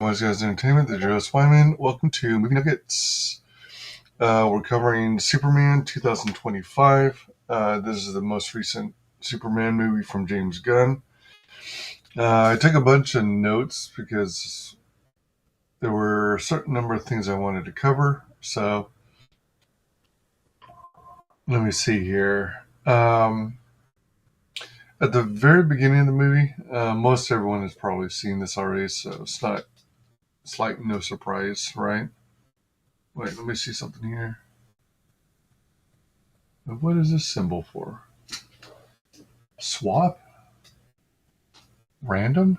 Wise Guys Entertainment, the Joe Swyman. Welcome to Movie Nuggets. We're covering Superman 2025. This is the most recent Superman movie from James Gunn. I took a bunch of notes because there were a certain number of things I wanted to cover. So let me see here. At the very beginning of the movie, most everyone has probably seen this already, so it's like no surprise, right? Wait, let me see something here. What is this symbol for? Swap? Random?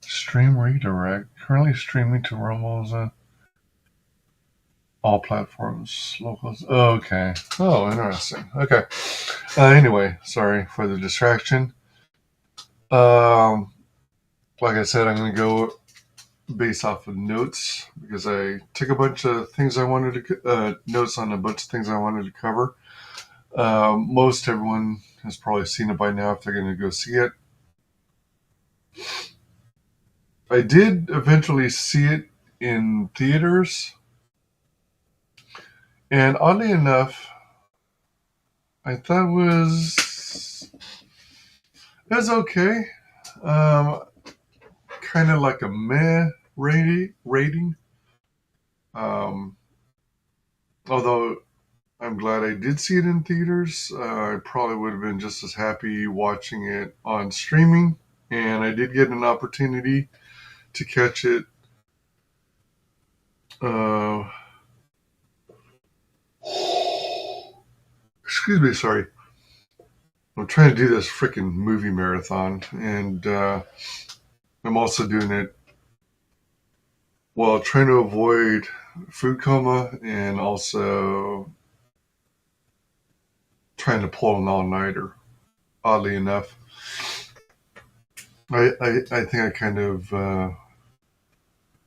Stream redirect. Currently streaming to Rumbles on all platforms. Locals. Oh, okay. Oh, interesting. Okay. Anyway, sorry for the distraction. Um, like I said, I'm going to go based off of notes because I took a bunch of things I wanted to notes on a bunch of things I wanted to cover. Most everyone has probably seen it by now if they're going to go see it. I did eventually see it in theaters, and oddly enough, I thought it was okay. Um, kind of like a meh rating. Um, although I'm glad I did see it in theaters. I probably would have been just as happy watching it on streaming, and I did get an opportunity to catch it. Uh, excuse me, sorry. I'm trying to do this freaking movie marathon, and I'm also doing it while trying to avoid food coma and also trying to pull an all-nighter. Oddly enough, I think I kind of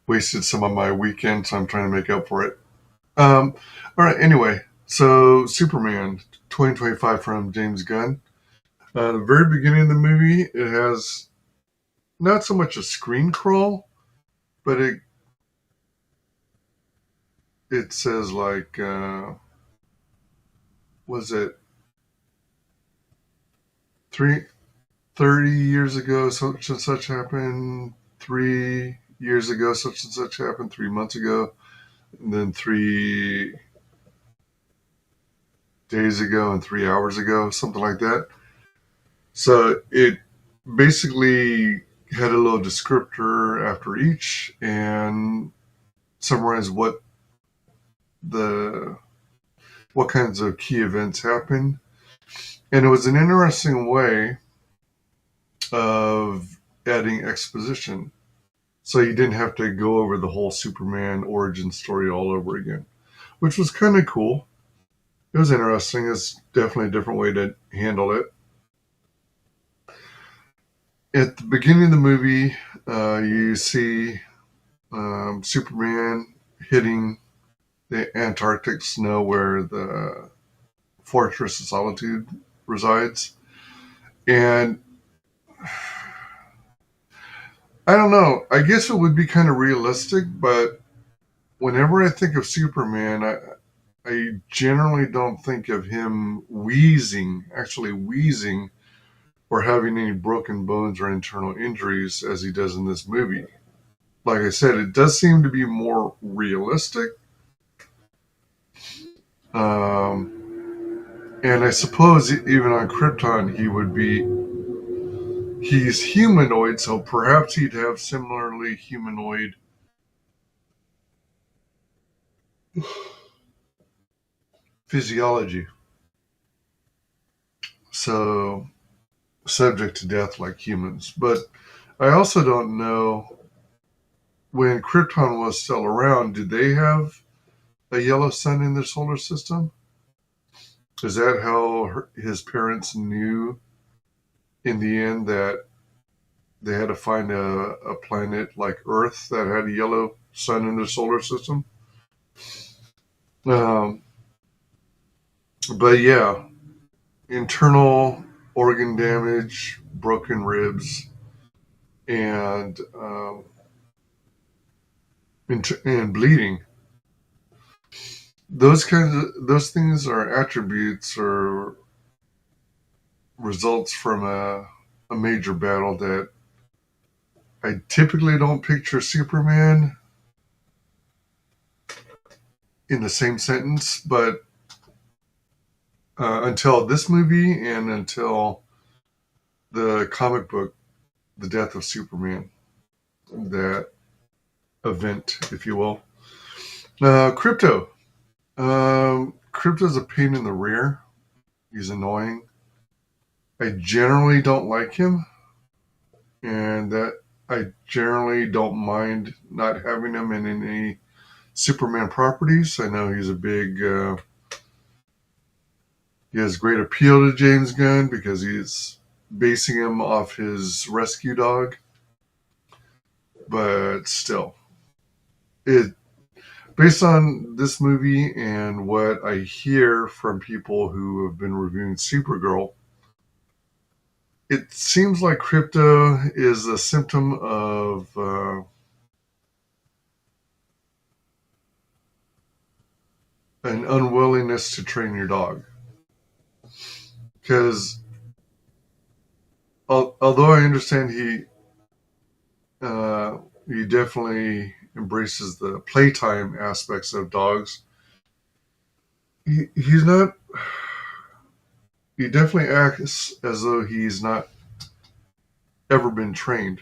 wasted some of my weekend, so I'm trying to make up for it. Um, all right. Anyway, so Superman 2025 from James Gunn. The very beginning of the movie, it has not so much a screen crawl, but it says like was it three 30 years ago such and such happened, 3 years ago such and such happened, 3 months ago, and then 3 days ago and 3 hours ago, something like that. So it basically had a little descriptor after each and summarized the what kinds of key events happened. And it was an interesting way of adding exposition. So you didn't have to go over the whole Superman origin story all over again, which was kind of cool. It was interesting. It's definitely a different way to handle it. At the beginning of the movie, you see Superman hitting the Antarctic snow where the Fortress of Solitude resides. And I don't know, I guess it would be kind of realistic, but whenever I think of Superman, I generally don't think of him actually wheezing, or having any broken bones or internal injuries as he does in this movie. Like I said, it does seem to be more realistic. And I suppose even on Krypton, he's humanoid, so perhaps he'd have similarly humanoid physiology. So subject to death like humans. But I also don't know, when Krypton was still around, did they have a yellow sun in their solar system? Is that how his parents knew in the end that they had to find a planet like Earth that had a yellow sun in their solar system? Um, but yeah, internal organ damage, broken ribs, and and bleeding. Those things are attributes or results from a major battle that I typically don't picture Superman in the same sentence, but until this movie and until the comic book, The Death of Superman, that event, if you will. Krypto. Krypto's a pain in the rear. He's annoying. I generally don't like him, and that I generally don't mind not having him in any Superman properties. I know he's a big. He has great appeal to James Gunn because he's basing him off his rescue dog. But still, it based on this movie and what I hear from people who have been reviewing Supergirl, it seems like Krypto is a symptom of an unwillingness to train your dog. Because although I understand he definitely embraces the playtime aspects of dogs, he's not. He definitely acts as though he's not ever been trained.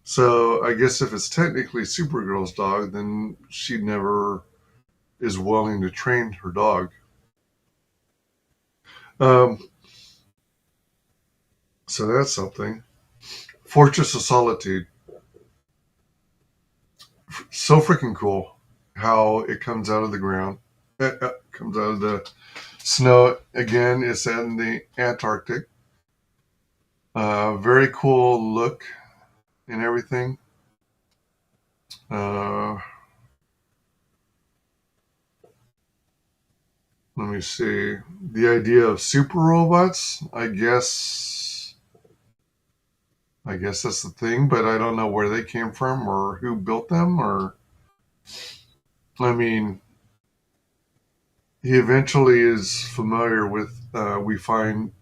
So I guess if it's technically Supergirl's dog, then she never is willing to train her dog. Um, so that's something. Fortress of Solitude. So freaking cool how it comes out of the ground. Comes out of the snow. Again, it's in the Antarctic. Very cool look and everything. Let me see. The idea of super robots, I guess that's the thing, but I don't know where they came from or who built them or I mean, he eventually is familiar with we find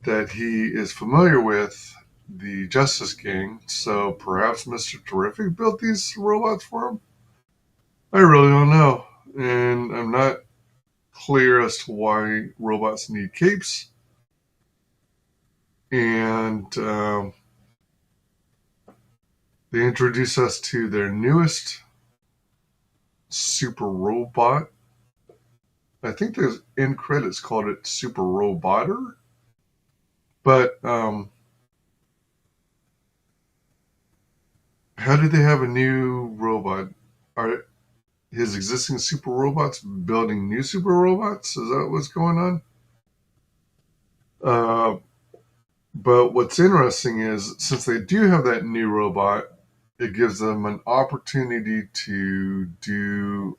that he is familiar with the Justice Gang, so perhaps Mr. Terrific built these robots for him? I really don't know. And I'm not clear as to why robots need capes. And they introduce us to their newest super robot. I think there's end credits called it Super Roboter. But how do they have a new robot? Are his existing super robots building new super robots? Is that what's going on? Uh, but what's interesting is since they do have that new robot, it gives them an opportunity to do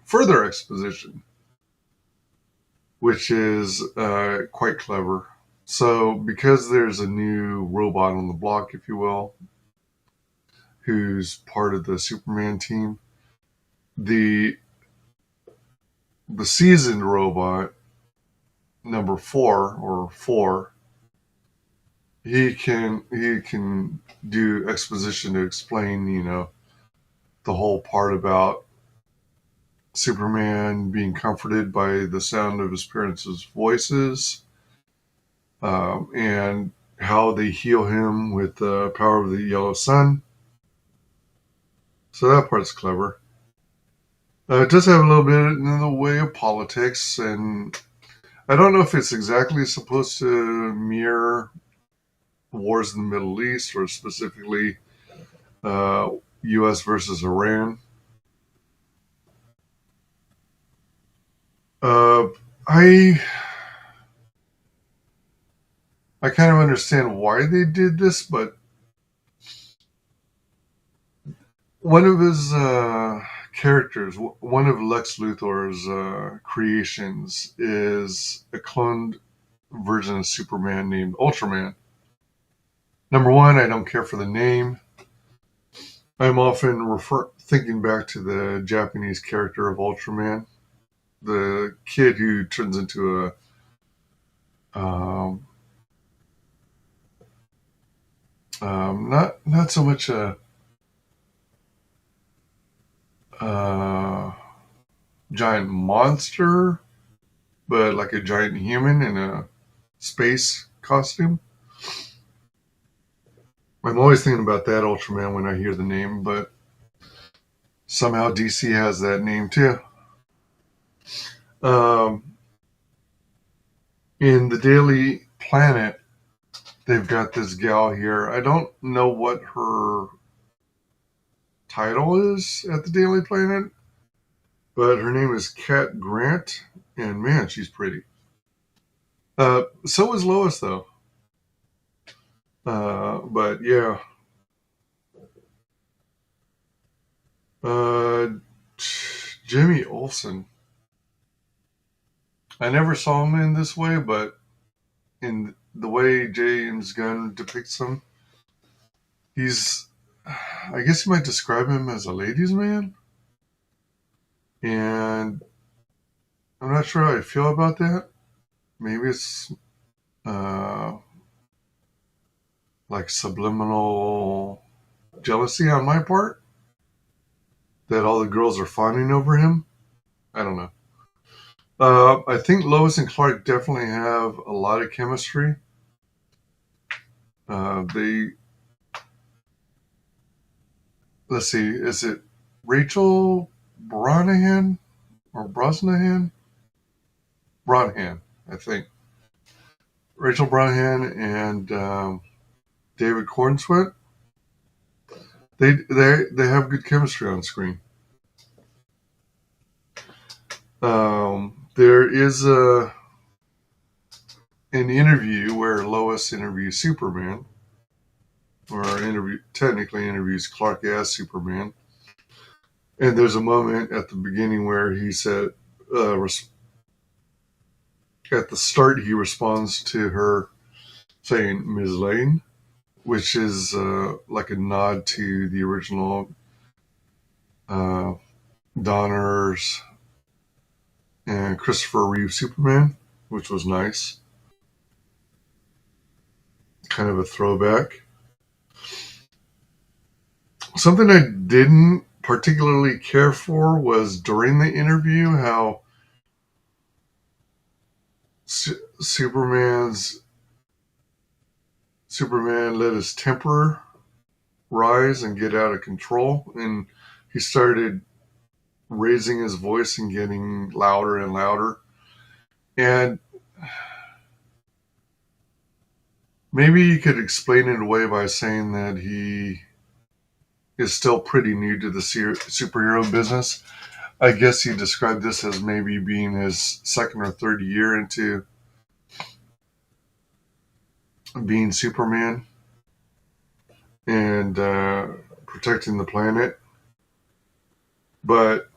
further exposition, which is quite clever. So, because there's a new robot on the block, if you will, who's part of the Superman team, the seasoned robot number 4 he can do exposition to explain the whole part about Superman being comforted by the sound of his parents' voices, and how they heal him with the power of the yellow sun. So that part's clever. It does have a little bit in the way of politics, and I don't know if it's exactly supposed to mirror wars in the Middle East or specifically U.S. versus Iran. Uh, I I kind of understand why they did this, but one of his characters, one of Lex Luthor's creations, is a cloned version of Superman named Ultraman. Number one, I don't care for the name. I'm often thinking back to the Japanese character of Ultraman, the kid who turns into um, not so much a giant monster, but like a giant human in a space costume. I'm always thinking about that Ultraman when I hear the name, but somehow DC has that name too. Um, in the Daily Planet, they've got this gal here. I don't know what her title is at the Daily Planet, but her name is Kat Grant, and man, she's pretty. So is Lois, though. But yeah, uh, Jimmy Olsen. I never saw him in this way, but in the way James Gunn depicts him, he's, I guess you might describe him as a ladies' man, and I'm not sure how I feel about that. Maybe it's uh, like subliminal jealousy on my part that all the girls are fawning over him. I don't know. I think Lois and Clark definitely have a lot of chemistry. They Let's see, is it Rachel Brosnahan or Brosnahan? Brosnahan, I think. Rachel Brosnahan and David Cornsweet. They have good chemistry on screen. There is an interview where Lois interviews Superman, or technically interviews Clark as Superman. And there's a moment at the beginning where he said, at the start, he responds to her saying Ms. Lane, which is like a nod to the original uh, Donner's and Christopher Reeve Superman, which was nice. Kind of a throwback. Something I didn't particularly care for was during the interview how Superman let his temper rise and get out of control, and he started raising his voice and getting louder and louder. And maybe you could explain it away by saying that he is still pretty new to the superhero business. I guess he described this as maybe being his second or third year into being Superman and protecting the planet. But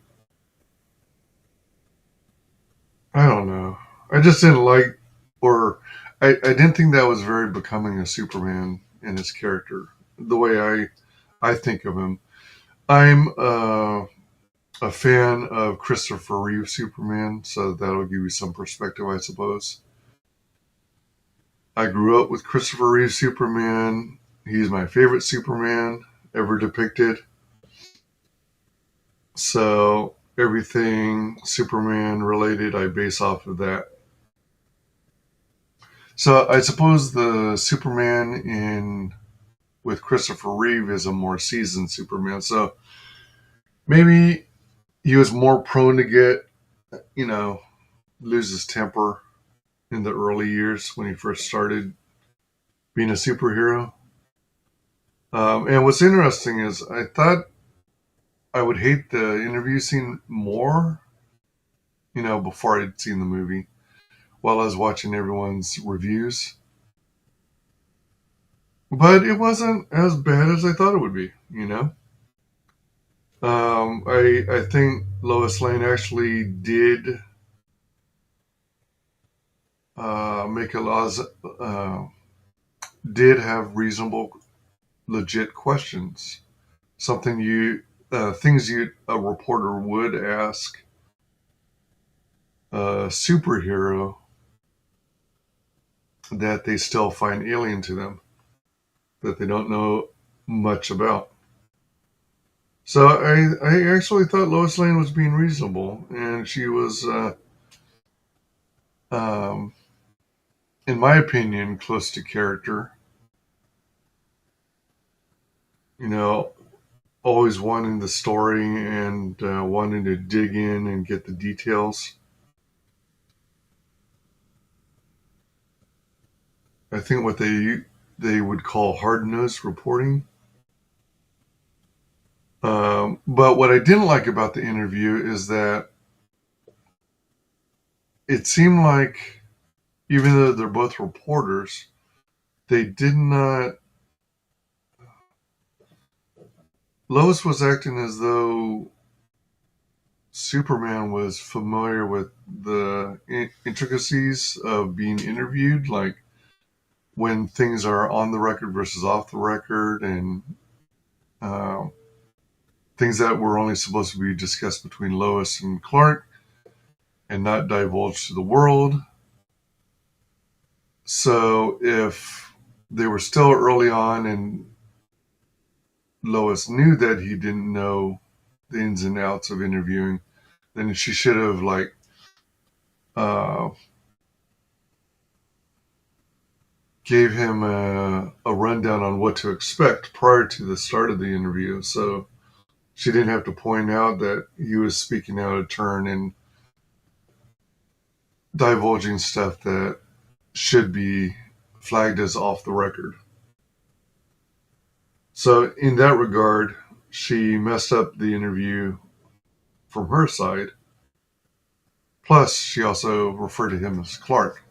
I don't know. I just didn't like, or I didn't think that was very becoming of Superman and his character, the way I think of him. I'm a fan of Christopher Reeve Superman, so that'll give you some perspective, I suppose. I grew up with Christopher Reeve Superman. He's my favorite Superman ever depicted. So everything Superman related, I base off of that. So I suppose the Superman in with Christopher Reeve is a more seasoned Superman. So maybe he was more prone to get, lose his temper in the early years when he first started being a superhero. And what's interesting is I thought I would hate the interview scene more, before I'd seen the movie, while I was watching everyone's reviews. But it wasn't as bad as I thought it would be. I think Lois Lane actually did make a lot. did have reasonable, legit questions. Something things a reporter would ask a superhero that they still find alien to them, that they don't know much about. So I actually thought Lois Lane was being reasonable, and she was, um, in my opinion, close to character. You know, always wanting the story and wanting to dig in and get the details. I think what they would call hard nosed reporting. But what I didn't like about the interview is that it seemed like, even though they're both reporters, they did not. Lois was acting as though Superman was familiar with the intricacies of being interviewed, like when things are on the record versus off the record, and uh, things that were only supposed to be discussed between Lois and Clark and not divulged to the world. So if they were still early on and Lois knew that he didn't know the ins and outs of interviewing, then she should have uh, gave him a rundown on what to expect prior to the start of the interview. So she didn't have to point out that he was speaking out of turn and divulging stuff that should be flagged as off the record. So in that regard, she messed up the interview from her side. Plus, she also referred to him as Clark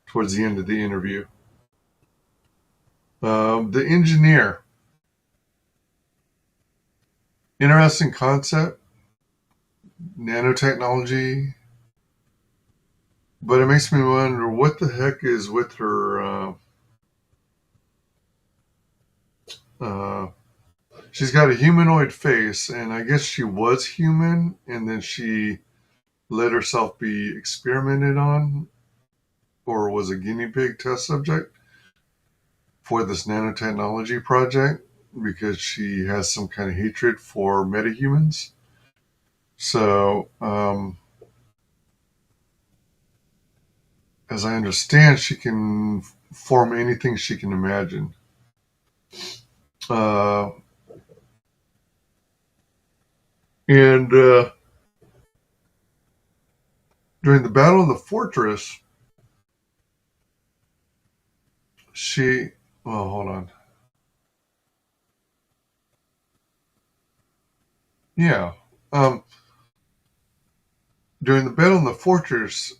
towards the end of the interview. The engineer, interesting concept, nanotechnology, but it makes me wonder what the heck is with her. Uh, she's got a humanoid face, and I guess she was human, and then she let herself be experimented on, or was a guinea pig test subject for this nanotechnology project because she has some kind of hatred for metahumans. So, as I understand, she can form anything she can imagine. Uh, and During the Battle of the Fortress, she. Well, hold on. Yeah. Um, During the Battle in the Fortress,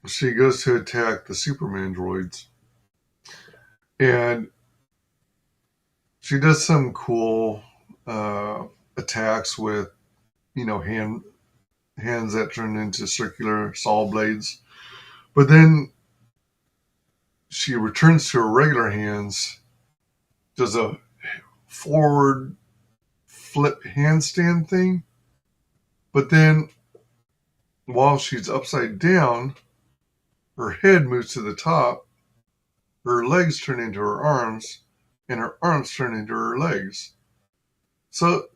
she goes to attack the Superman droids. And she does some cool uh, attacks with, hands that turn into circular saw blades. But then she returns to her regular hands, does a forward flip handstand thing. But then while she's upside down, her head moves to the top, her legs turn into her arms, and her arms turn into her legs. So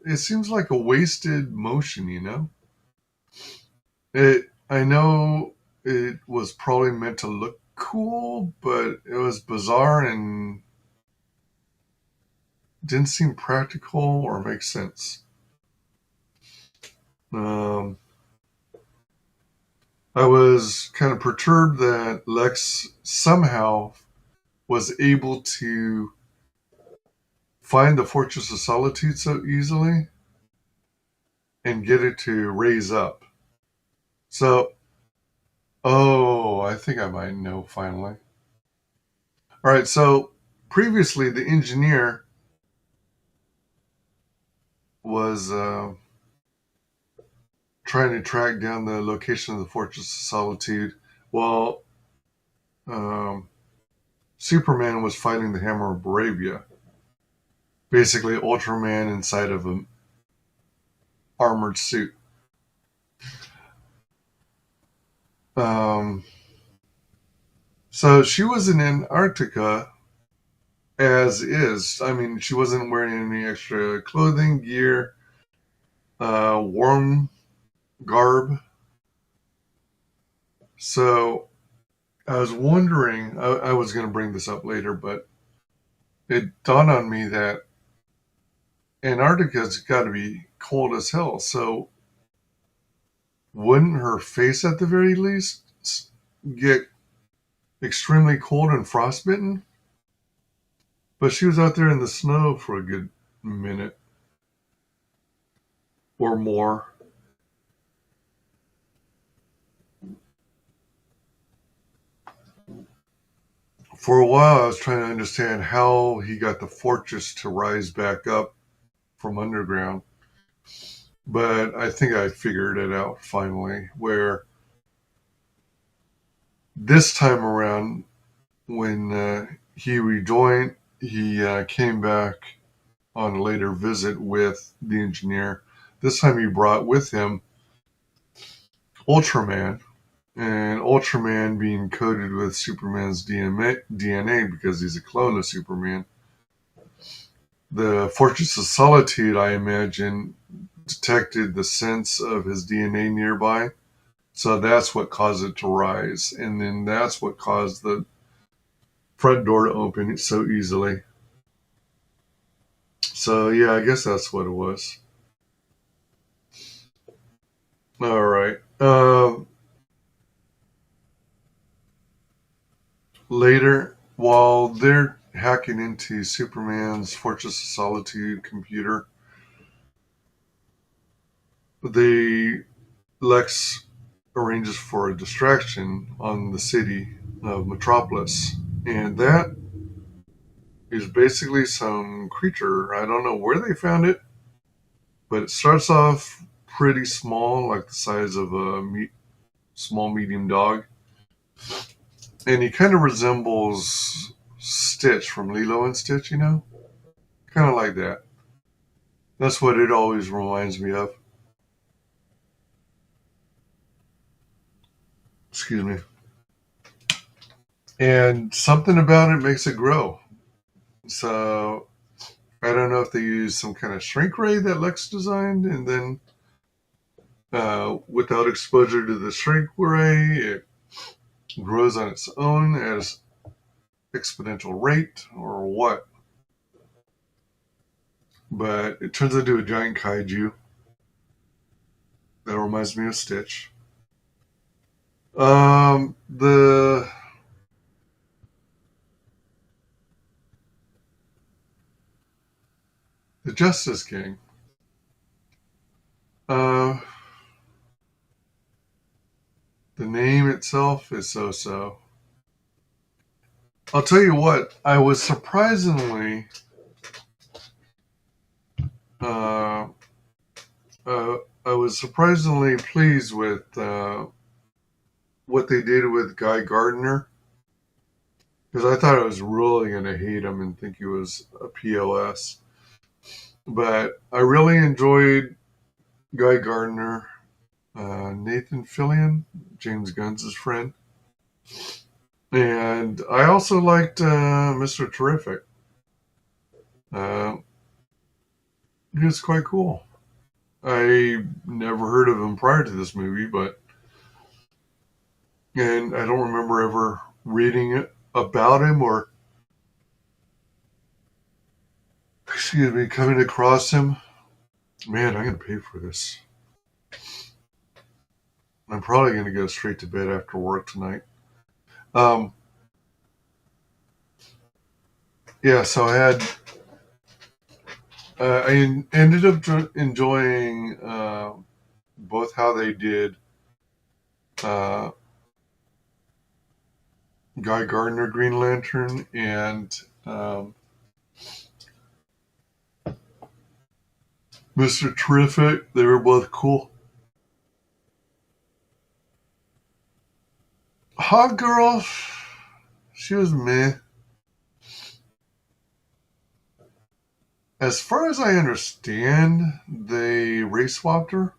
it seems like a wasted motion, you know? I know it was probably meant to look cool, but it was bizarre and didn't seem practical or make sense. Um, I was kind of perturbed that Lex somehow was able to find the Fortress of Solitude so easily and get it to raise up. So, oh, I think I might know finally. All right, so previously the engineer was trying to track down the location of the Fortress of Solitude. Well, Superman was fighting the Hammer of Bravia, basically Ultraman inside of an armored suit. Um, so she was in Antarctica as is. I mean, she wasn't wearing any extra clothing, gear, warm garb. So I was wondering, I was going to bring this up later, but it dawned on me that Antarctica's got to be cold as hell. So wouldn't her face at the very least get extremely cold and frostbitten? But she was out there in the snow for a good minute or more. For a while, I was trying to understand how he got the fortress to rise back up from underground. But I think I figured it out finally, where this time around, when he rejoined, he came back on a later visit with the engineer. This time he brought with him Ultraman, and Ultraman being coded with Superman's DNA because he's a clone of Superman. The Fortress of Solitude, I imagine, detected the sense of his DNA nearby. So that's what caused it to rise. And then that's what caused the front door to open so easily. So, yeah, I guess that's what it was. All right. Later, while they're hacking into Superman's Fortress of Solitude computer, Lex arranges for a distraction on the city of Metropolis. And that is basically some creature. I don't know where they found it, but it starts off pretty small, like the size of a small, medium dog. And he kind of resembles Stitch from Lilo and Stitch, you know? Kind of like that. That's what it always reminds me of. Excuse me. And something about it makes it grow. So I don't know if they use some kind of shrink ray that Lex designed, and then without exposure to the shrink ray, it grows on its own at exponential rate, or what. But it turns into a giant kaiju that reminds me of Stitch. The Justice King. Uh, the name itself is so-so. I'll tell you what, I was surprisingly uh, I was surprisingly pleased with what they did with Guy Gardner, because I thought I was really going to hate him and think he was a POS. But I really enjoyed Guy Gardner, Nathan Fillion, James Gunn's friend. And I also liked Mr. Terrific. He was quite cool. I never heard of him prior to this movie, and I don't remember ever reading it about him or, excuse me, coming across him. Man, I'm going to pay for this. I'm probably going to go straight to bed after work tonight. Yeah, so I ended up enjoying both how they did uh, Guy Gardner Green Lantern and Mr. Terrific. They were both cool. Hot Girl, She was meh. As far as I understand, they race swapped her,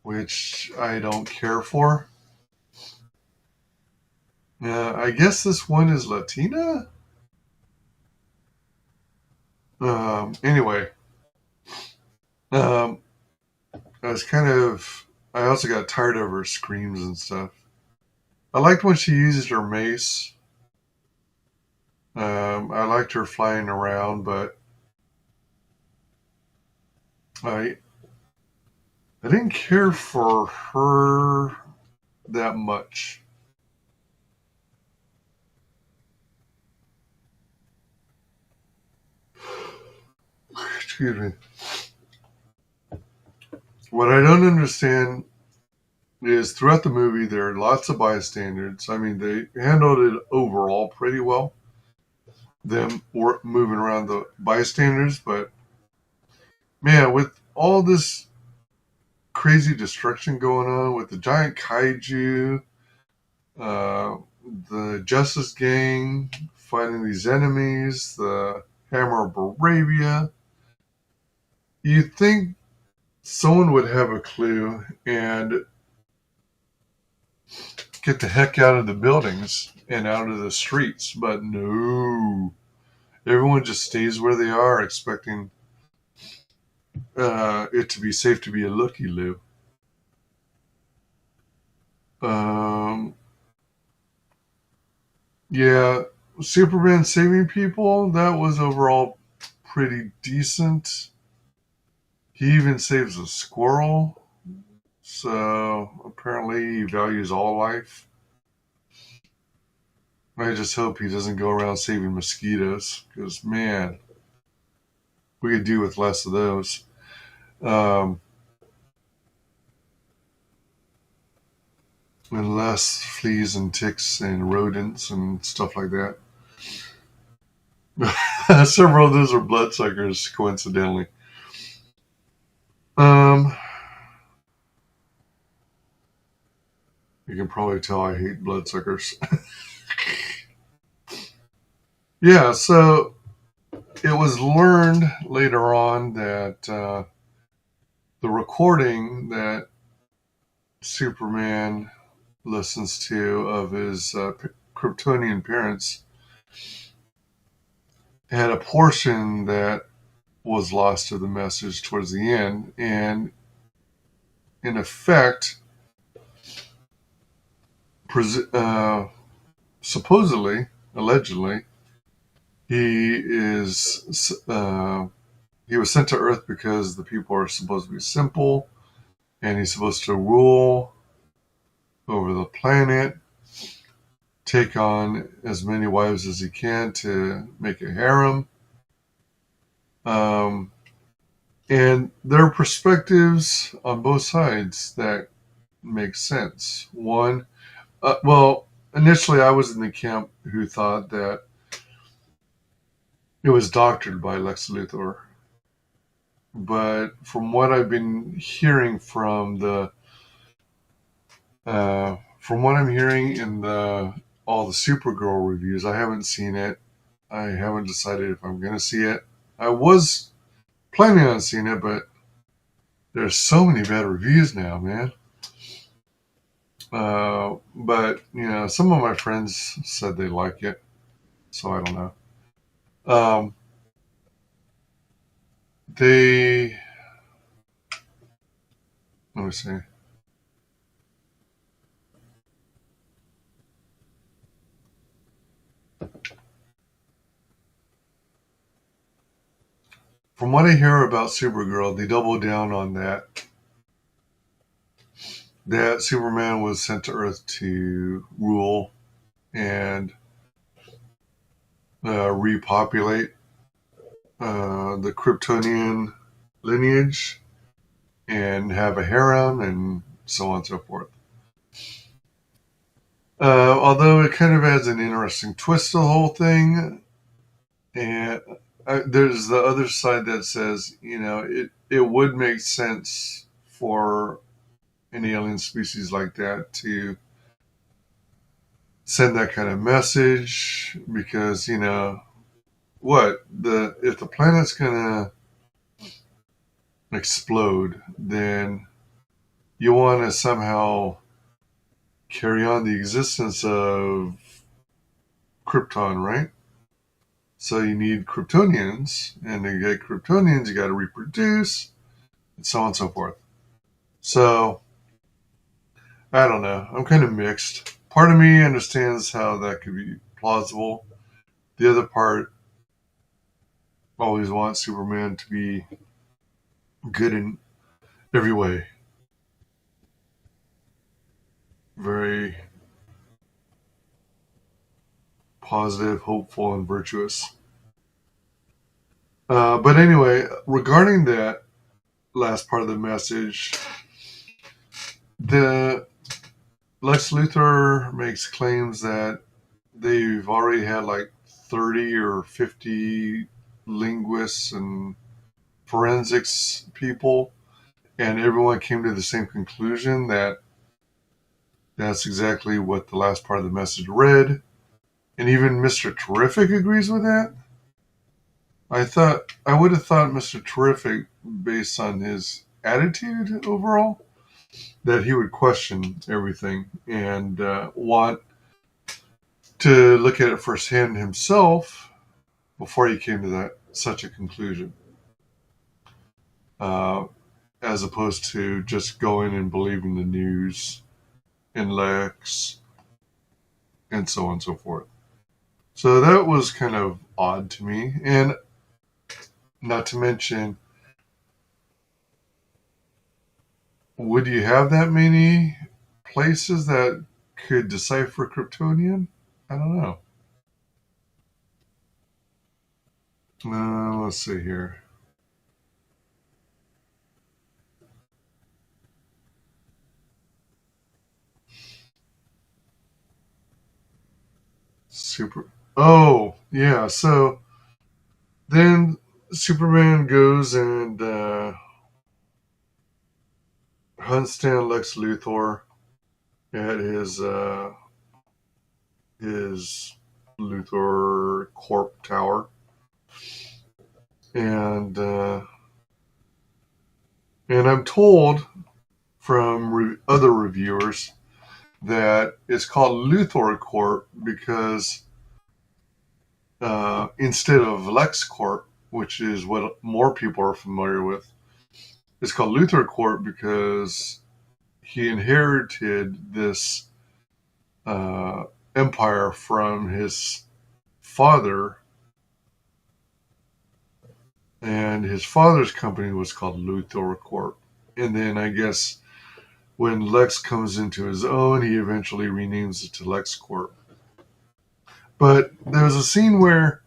which I don't care for. I guess this one is Latina? Anyway, um, I was kind of. I also got tired of her screams and stuff. I liked when she used her mace. I liked her flying around, but I I didn't care for her that much. Excuse me. What I don't understand is throughout the movie there are lots of bystanders. I mean, they handled it overall pretty well. Them moving around the bystanders, but man, with all this crazy destruction going on with the giant kaiju, uh, the Justice Gang fighting these enemies, the Hammer of Baravia, you think someone would have a clue and get the heck out of the buildings and out of the streets, but no. Everyone just stays where they are, expecting it to be safe to be a looky loo. Um, yeah, Superman saving people, that was overall pretty decent. He even saves a squirrel, so apparently he values all life. I just hope he doesn't go around saving mosquitoes, because man, we could do with less of those. Um, and less fleas and ticks and rodents and stuff like that. Several of those are bloodsuckers, coincidentally. Um, you can probably tell I hate bloodsuckers. Yeah, so it was learned later on that the recording that Superman listens to of his Kryptonian parents had a portion that was lost to the message towards the end, and in effect, uh, supposedly, allegedly, he is he was sent to Earth because the people are supposed to be simple, and he's supposed to rule over the planet, take on as many wives as he can to make a harem. Um, and there are perspectives on both sides that make sense. One, well, initially I was in the camp who thought that it was doctored by Lex Luthor. But from what I've been hearing from what I'm hearing in the all the Supergirl reviews, I haven't seen it. I haven't decided if I'm going to see it. I was planning on seeing it, but there's so many bad reviews now, man. But some of my friends said they like it, so I don't know. Um, they let me see. From what I hear about Supergirl, they double down on that Superman was sent to Earth to rule and repopulate the Kryptonian lineage and have a harem and so on and so forth. Although it kind of adds an interesting twist to the whole thing, and there's the other side that says, it would make sense for an alien species like that to send that kind of message because if the planet's gonna explode, then you want to somehow carry on the existence of Krypton, right? So you need Kryptonians, and to get Kryptonians, you got to reproduce, and so on and so forth. So I don't know. I'm kind of mixed. Part of me understands how that could be plausible. The other part always wants Superman to be good in every way. Very positive, hopeful, and virtuous. But anyway, regarding that last part of the message, the Lex Luthor makes claims that they've already had like 30 or 50 linguists and forensics people, and everyone came to the same conclusion that that's exactly what the last part of the message read. And even Mr. Terrific agrees with that. I would have thought Mr. Terrific, based on his attitude overall, that he would question everything and want to look at it firsthand himself before he came to that such a conclusion, uh, as opposed to just going and believing the news and Lex and so on and so forth. So that was kind of odd to me, and not to mention, would you have that many places that could decipher Kryptonian? I don't know. Let's see here. Super. Oh, yeah. So then Superman goes and hunts down Lex Luthor at his Luthor Corp tower, and I'm told from other reviewers that it's called Luthor Corp because instead of LexCorp, which is what more people are familiar with, it's called Luthor Corp because he inherited this uh, empire from his father, and his father's company was called Luthor Corp. And then I guess when Lex comes into his own, he eventually renames it to LexCorp. But there's a scene where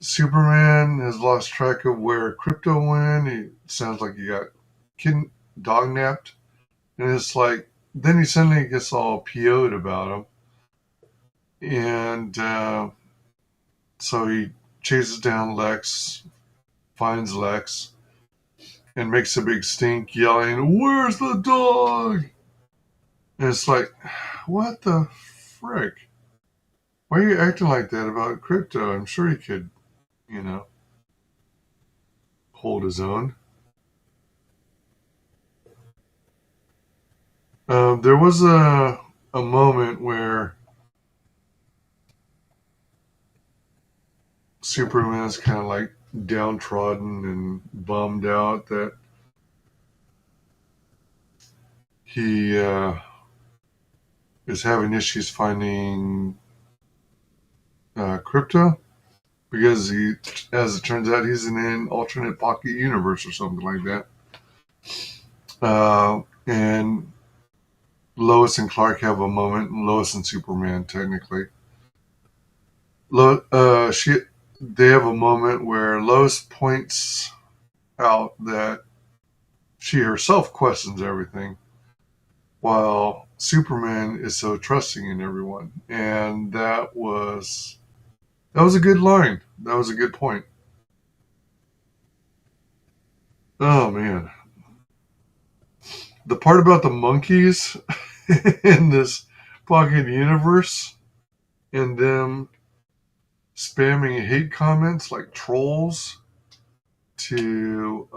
Superman has lost track of where Krypto went. It sounds like he got dog napped. And it's like, then he suddenly gets all PO'd about him. And so he chases down Lex, finds Lex, and makes a big stink yelling, "Where's the dog?" And it's like, what the frick? Why are you acting like that about Krypto? I'm sure he could, you know, hold his own. There was a moment where Superman's kind of like downtrodden and bummed out that he is having issues finding Krypto because as it turns out, he's in an alternate pocket universe or something like that. And Lois and Clark have a moment. Lois and Superman, technically. They have a moment where Lois points out that she herself questions everything, while Superman is so trusting in everyone. And that was a good line. That was a good point. Oh man, the part about the monkeys in this fucking universe and them spamming hate comments like trolls to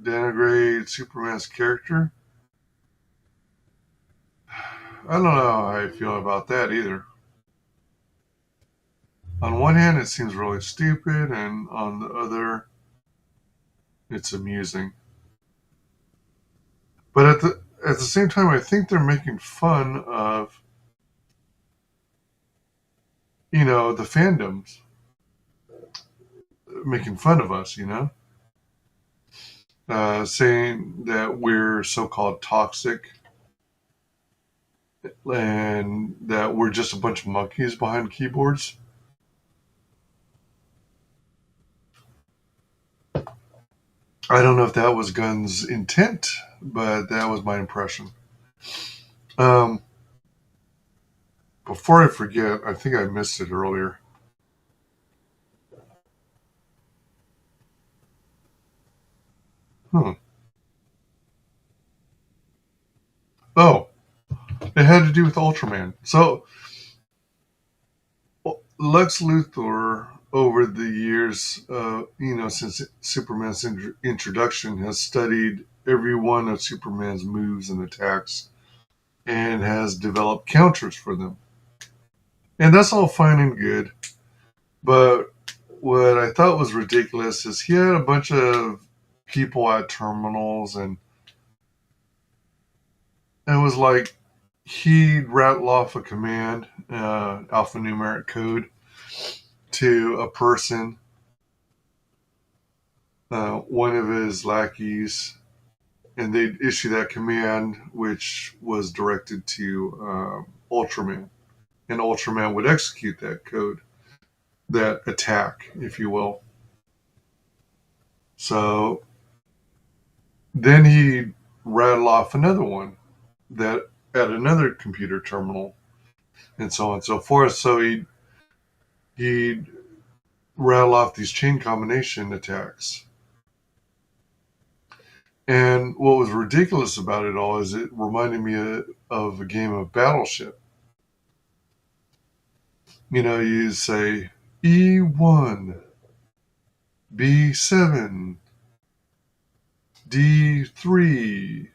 denigrate Superman's character. I don't know how I feel about that either. On one hand, it seems really stupid, and on the other, it's amusing. But at the same time, I think they're making fun of the fandoms, making fun of us. Saying that we're so-called toxic and that we're just a bunch of monkeys behind keyboards. I don't know if that was Gunn's intent, but that was my impression. Um, Before I forget, I think I missed it earlier. Hmm. Oh, it had to do with Ultraman. So Lex Luthor, over the years, since Superman's introduction, has studied every one of Superman's moves and attacks and has developed counters for them. And that's all fine and good. But what I thought was ridiculous is he had a bunch of people at terminals, and it was like he'd rattle off a command, alphanumeric code, to a person, one of his lackeys, and they'd issue that command, which was directed to Ultraman. And Ultraman would execute that code, that attack, if you will. So then he'd rattle off another one that at another computer terminal, and so on and so forth. So he'd rattle off these chain combination attacks. And what was ridiculous about it all is it reminded me of a game of Battleship. You say E1, B7, D3.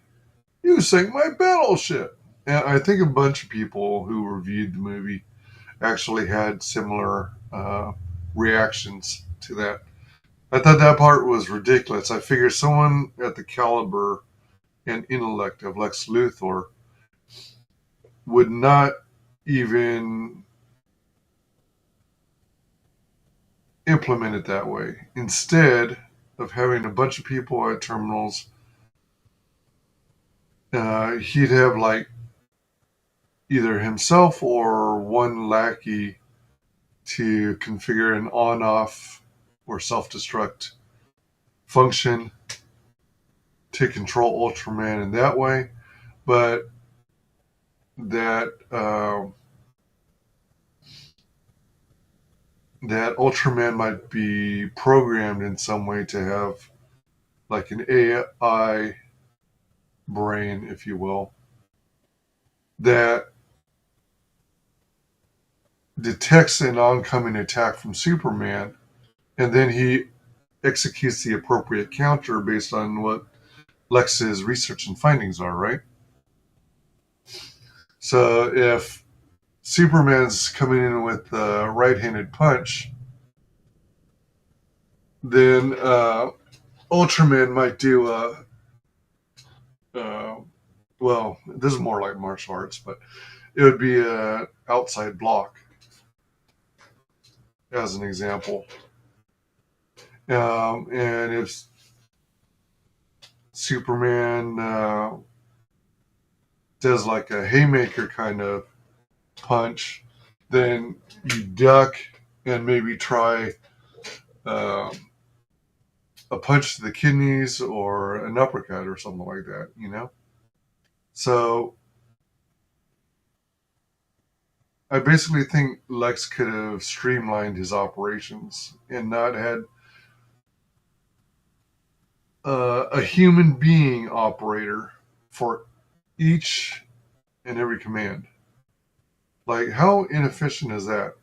You sank my battleship. And I think a bunch of people who reviewed the movie actually had similar reactions to that. I thought that part was ridiculous. I figure someone at the caliber and intellect of Lex Luthor would not even implement it that way. Instead of having a bunch of people at terminals, he'd have like either himself or one lackey to configure an on-off or self-destruct function to control Ultraman in that way, but that that Ultraman might be programmed in some way to have like an AI brain, if you will, that detects an oncoming attack from Superman, and then he executes the appropriate counter based on what Lex's research and findings are, right? So if Superman's coming in with a right-handed punch, then Ultraman might do well, this is more like martial arts, but it would be a outside block, as an example. And if Superman does like a haymaker kind of punch, then you duck and maybe try um, a punch to the kidneys or an uppercut or something like that. So I basically think Lex could have streamlined his operations and not had a human being operator for each in every command. Like, how inefficient is that?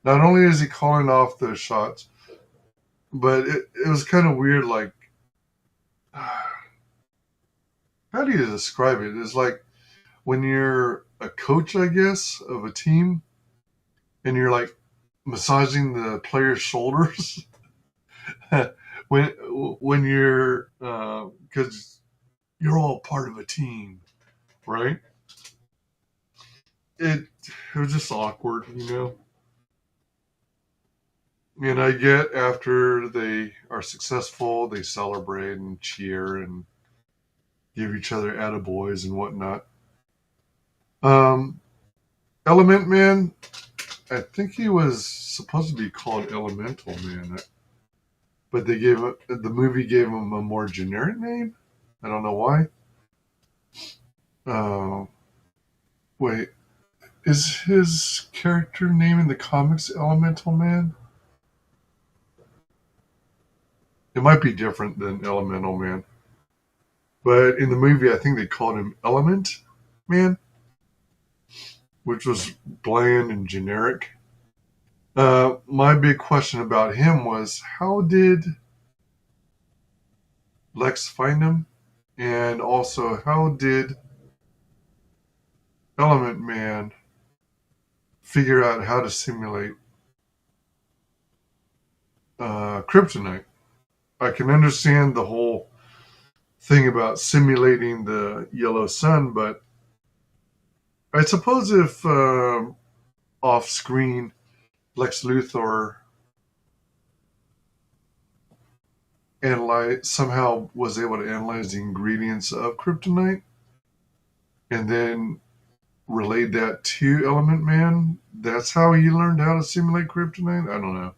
Not only is he calling off the shots, but it was kind of weird. Like, how do you describe it? It's like when you're a coach, I guess, of a team, and you're like massaging the player's shoulders when when you're because you're all part of a team, right? It was just awkward, you know. And I get after they are successful, they celebrate and cheer and give each other attaboys and whatnot. Um, Element Man, I think he was supposed to be called Elemental Man, but the movie gave him a more generic name. I don't know why. Uh, Wait, is his character name in the comics Elemental Man? It might be different than Elemental Man, but in the movie, I think they called him Element Man, which was bland and generic. My big question about him was how did Lex find him? And also, how did Element Man figure out how to simulate kryptonite? I can understand the whole thing about simulating the yellow sun, but I suppose if off screen Lex Luthor somehow was able to analyze the ingredients of kryptonite and then relayed that to Element Man, that's how he learned how to simulate kryptonite. I don't know.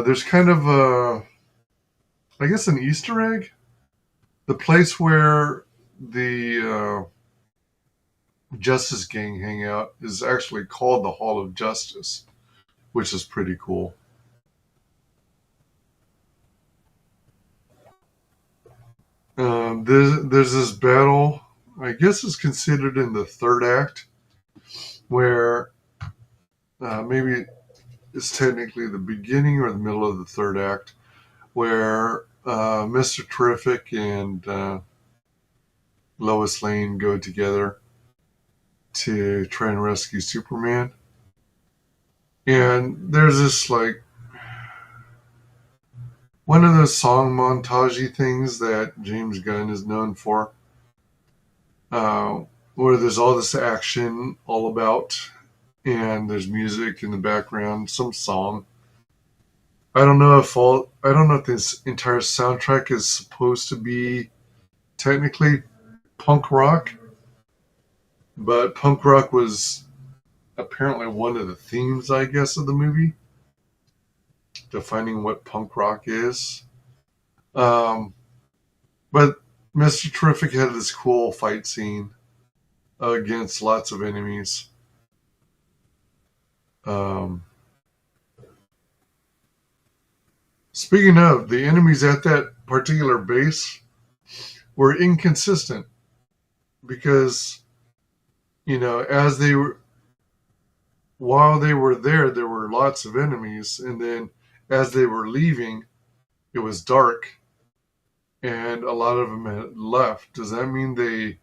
There's kind of I guess, an Easter egg. The place where the Justice Gang hang out is actually called the Hall of Justice, which is pretty cool. There's this battle. I guess it's considered in the third act, where maybe it's technically the beginning or the middle of the third act, where Mr. Terrific and Lois Lane go together to try and rescue Superman. And there's this like one of those song montagey things that James Gunn is known for, uh, where there's all this action all about, and there's music in the background, some song. I don't know if this entire soundtrack is supposed to be technically punk rock, but punk rock was apparently one of the themes, I guess, of the movie, defining what punk rock is. Um, but Mr. Terrific had this cool fight scene against lots of enemies. Um, Speaking of, the enemies at that particular base were inconsistent because, as they were, while they were there were lots of enemies. And then as they were leaving, it was dark and a lot of them had left. Does that mean they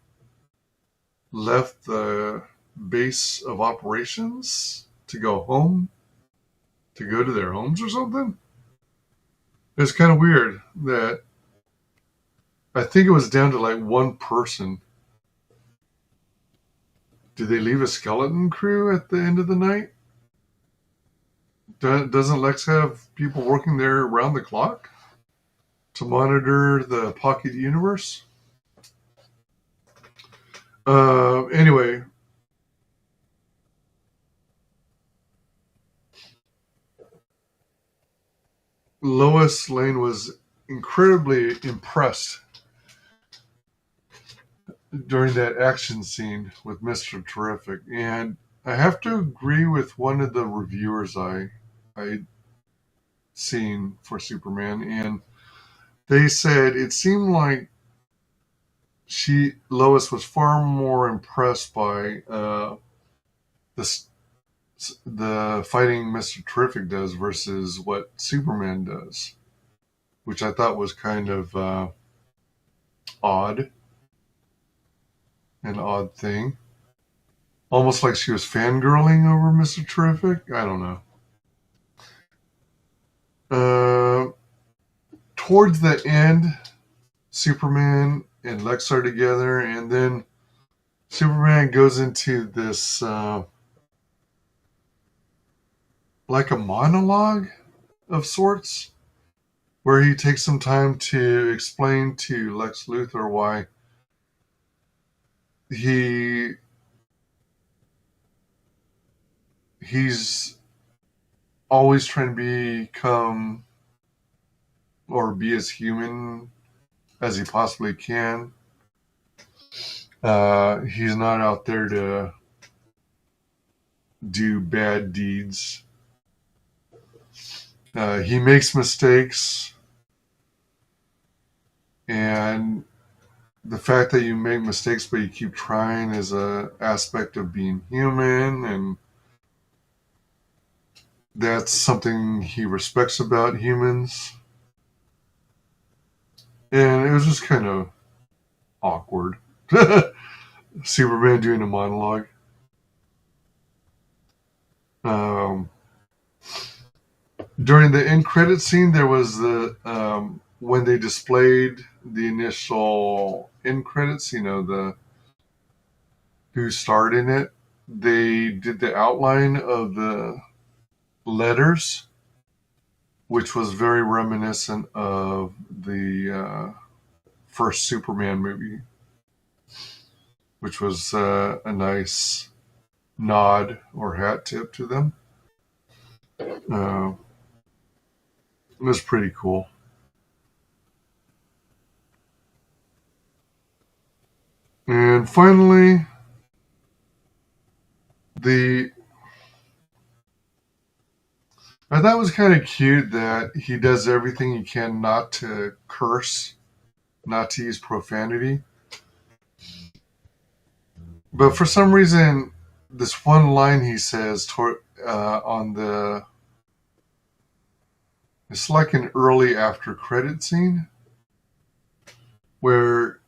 left the base of operations to go home, to go to their homes or something? It's kind of weird that I think it was down to like one person. Did they leave a skeleton crew at the end of the night? Doesn't Lex have people working there around the clock to monitor the pocket universe? Anyway, Lois Lane was incredibly impressed during that action scene with Mr. Terrific. And I have to agree with one of the reviewers I seen for Superman, and they said it seemed like Lois was far more impressed by the the fighting Mr. Terrific does versus what Superman does, which I thought was kind of odd, an odd thing. Almost like she was fangirling over Mr. Terrific. I don't know. Uh, Towards the end, Superman and Lex are together, and then Superman goes into this like a monologue of sorts, where he takes some time to explain to Lex Luthor why he he's always trying to become or be as human as he possibly can. He's not out there to do bad deeds. He makes mistakes, and the fact that you make mistakes but you keep trying is a aspect of being human, and that's something he respects about humans. And it was just kind of awkward. Superman doing a monologue. Um, During the end credit scene, there was the when they displayed the initial end credits. The who starred in it. They did the outline of the letters, which was very reminiscent of the first Superman movie, which was a nice nod or hat tip to them. Uh, it was pretty cool. And finally, the I thought it was kind of cute that he does everything he can not to curse, not to use profanity. But for some reason, this one line he says on the it's like an early after credit scene where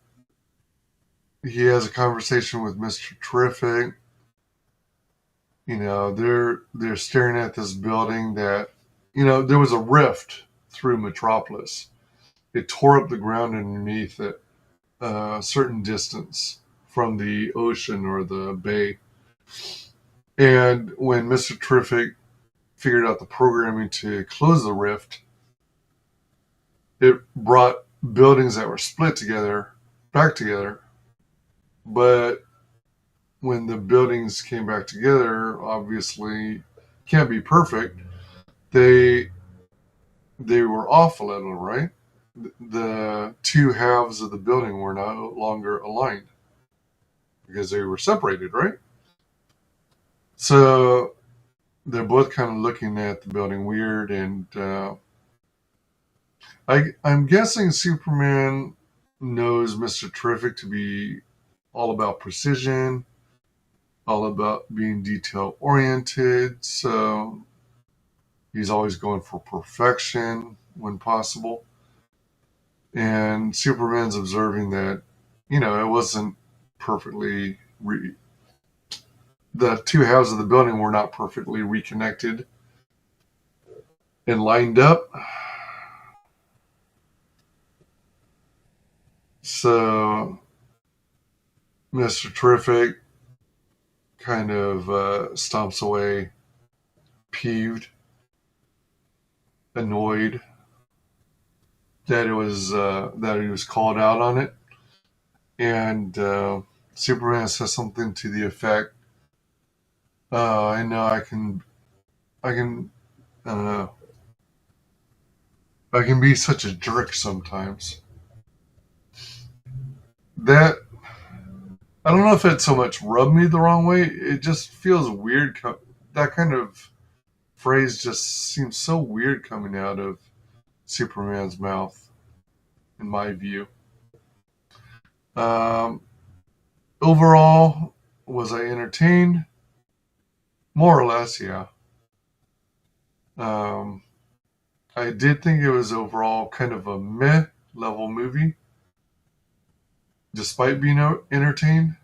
he has a conversation with Mr. Terrific. They're staring at this building that there was a rift through Metropolis. It tore up the ground underneath at a certain distance from the ocean or the bay. And when Mr. Terrific figured out the programming to close the rift, it brought buildings that were split together back together. But when the buildings came back together, obviously can't be perfect. They were off a little, right? The two halves of the building were no longer aligned because they were separated, right? So they're both kind of looking at the building weird, and I'm guessing Superman knows Mr. Terrific to be all about precision, all about being detail oriented. So he's always going for perfection when possible. And Superman's observing that, it wasn't perfectly the two halves of the building were not perfectly reconnected and lined up. So Mr. Terrific kind of stomps away, peeved, annoyed that he was called out on it, and Superman says something to the effect, "I know I can, uh, I can be such a jerk sometimes." That I don't know if it so much rubbed me the wrong way. It just feels weird. That kind of phrase just seems so weird coming out of Superman's mouth, in my view. Um, Overall, was I entertained? More or less, yeah. Um, I did think it was overall kind of a meh level movie, despite being entertained.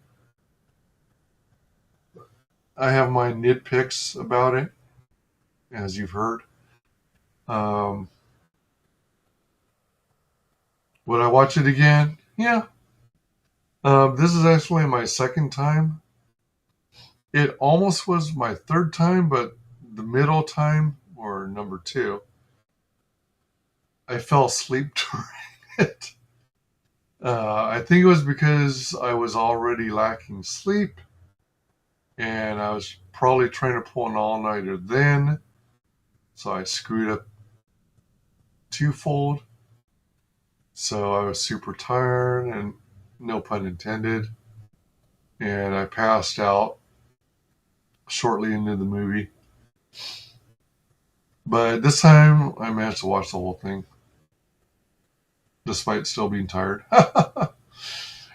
I have my nitpicks about it, as you've heard. Um, would I watch it again? Yeah. This is actually my second time. It almost was my third time, but the middle time, or number two, I fell asleep during it. I think it was because I was already lacking sleep, and I was probably trying to pull an all-nighter then, so I screwed up twofold. So I was super tired, and no pun intended, and I passed out shortly into the movie. But this time, I managed to watch the whole thing, despite still being tired.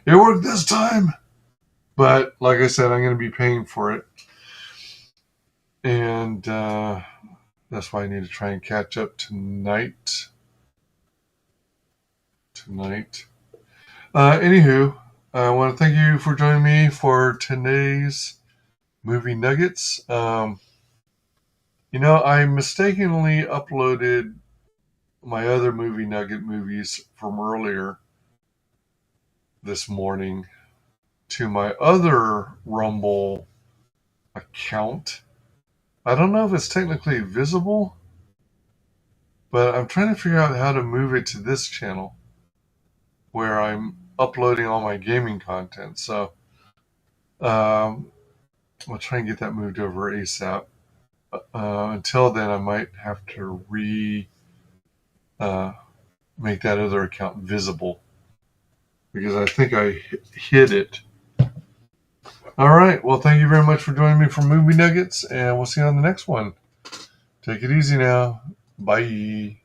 It worked this time. But like I said, I'm going to be paying for it. And that's why I need to try and catch up tonight. Anywho, I want to thank you for joining me for today's movie nuggets. I mistakenly uploaded my other movie nugget movies from earlier this morning to my other Rumble account. I don't know if it's technically visible, but I'm trying to figure out how to move it to this channel where I'm uploading all my gaming content. So I'll try and get that moved over ASAP. Until then, I might have to make that other account visible because I think I hid it. All right. Well, thank you very much for joining me for Movie Nuggets, and we'll see you on the next one. Take it easy now. Bye.